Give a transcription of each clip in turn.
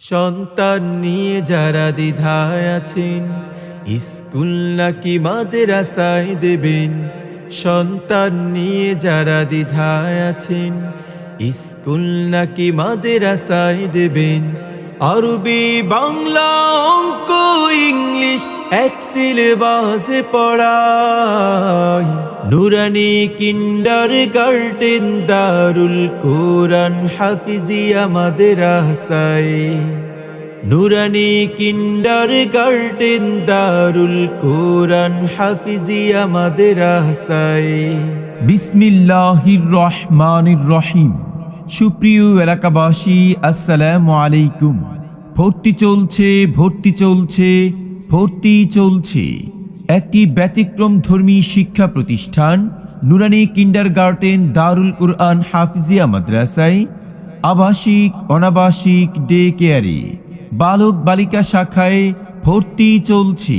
সন্তান নিয়ে যারা দ্বিধায় আছেন, স্কুল নাকি মাদ্রাসায় দেবেন। সন্তান নিয়ে যারা দ্বিধায় আছেন, স্কুল নাকি মাদ্রাসায় দেবেন। আরবি বাংলা অঙ্ক ইংলিশ এক সিলেবাসে পড়ায়। নুরানি কিন্ডার গার্ডেন দারুল কোরআন হাফিজিয়া মাদ্রাসায়। নুরানি কিন্ডার গার্ডেন দারুল কোরআন হাফিজিয়া মাদ্রাসায়। বিসমিল্লাহির রহমানির রহিম। সুপ্রিয় এলাকাবাসী, আসসালামু আলাইকুম। ভর্তি চলছে, ভর্তি চলছে, ভর্তি চলছে। একটি ব্যতিক্রম ধর্মী শিক্ষা প্রতিষ্ঠান নুরানি কিন্ডারগার্টেন দারুল কুরআন হাফিজিয়া মাদ্রাসায় আবাসিক অনাবাসিক ডে কেয়ারে বালক বালিকা শাখায় ভর্তি চলছে।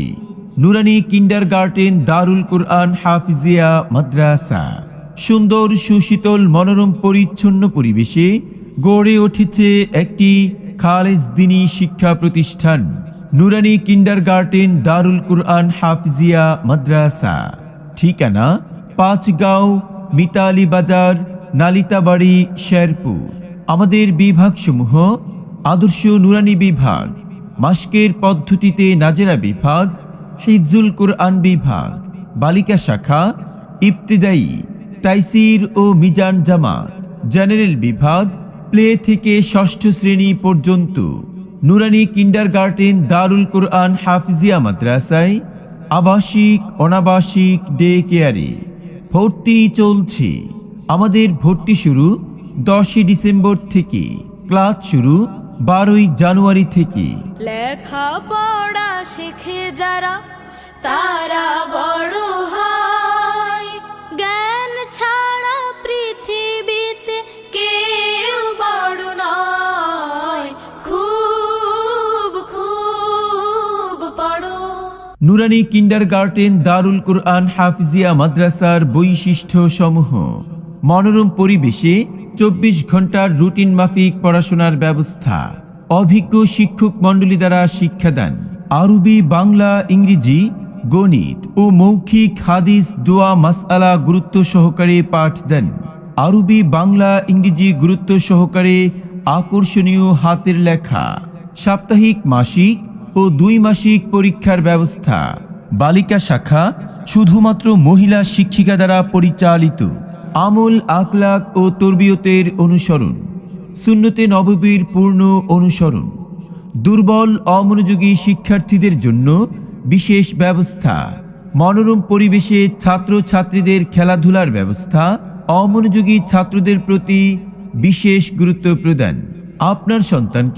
নুরানি কিন্ডারগার্টেন দারুল কুরআন হাফিজিয়া মাদ্রাসা সুন্দর সুশীতল মনোরম পরিচ্ছন্ন পরিবেশে গড়ে উঠেছে একটি খালেজ দ্বীনি শিক্ষা প্রতিষ্ঠান নুরানি কিন্ডারগার্টেন দারুল কুরআন হাফিজিয়া মাদ্রাসা। ঠিকানা পাঁচগাঁও, মিতালি বাজার, নালিতাবাড়ি, শেরপুর। আমাদের বিভাগসমূহ: আদর্শ নুরানি বিভাগ, মাসকের পদ্ধতিতে নাজেরা বিভাগ, হিফজুল কুরআন বিভাগ, বালিকা শাখা, ইবতিদায়ী, তাইসির ও মিজান জামাত, জেনারেল বিভাগ, প্লে থেকে ষষ্ঠ শ্রেণী পর্যন্ত। নুরানি কিন্ডারগার্টেন দারুল কুরআন হাফিজিয়া মাদ্রাসায় আবাসিক অনাবাসিক ডে কেয়ারে ভর্তি চলছে। আমাদের ভর্তি শুরু 10 ডিসেম্বর থেকে, ক্লাস শুরু 12 জানুয়ারি থেকে। লেখাপড়া শিখে যারা তারা বড় হয়, জ্ঞান ছাড়া পৃথিবীতে কেউ বড় নয়। খুব খুব পড়ো। নুরানি কিন্ডারগার্টেন দারুল কুরআন হাফিজিয়া মাদ্রাসার বৈশিষ্ট্য সমূহ: মনোরম পরিবেশে 24 ঘন্টার রুটিন মাফিক পড়াশোনার ব্যবস্থা, অভিজ্ঞ শিক্ষক মণ্ডলী দ্বারা শিক্ষাদান, আরবি বাংলা ইংরেজি গণিত ও মৌখিক হাদিস দোয়া মাসআলা গুরুত্ব সহকারে পাঠ দেন। আরবি বাংলা ইংরেজি গুরুত্ব সহকারে আকর্ষণীয় হাতের লেখা, সাপ্তাহিক মাসিক ও 2 মাসিক পরীক্ষার ব্যবস্থা। বালিকা শাখা শুধুমাত্র মহিলা শিক্ষিকা দ্বারা পরিচালিত। আমল আখলাক ও তরবিয়তের অনুসরণ, সুন্নতে নববীর পূর্ণ অনুসরণ। দুর্বল অমনোযোগী শিক্ষার্থীদের জন্য বিশেষ ব্যবস্থা, মনোরম পরিবেশে ছাত্র ছাত্রীদের খেলাধুলার ব্যবস্থা, অমনোযোগী ছাত্রদের প্রতি বিশেষ গুরুত্ব প্রদান। আপনার সন্তানকে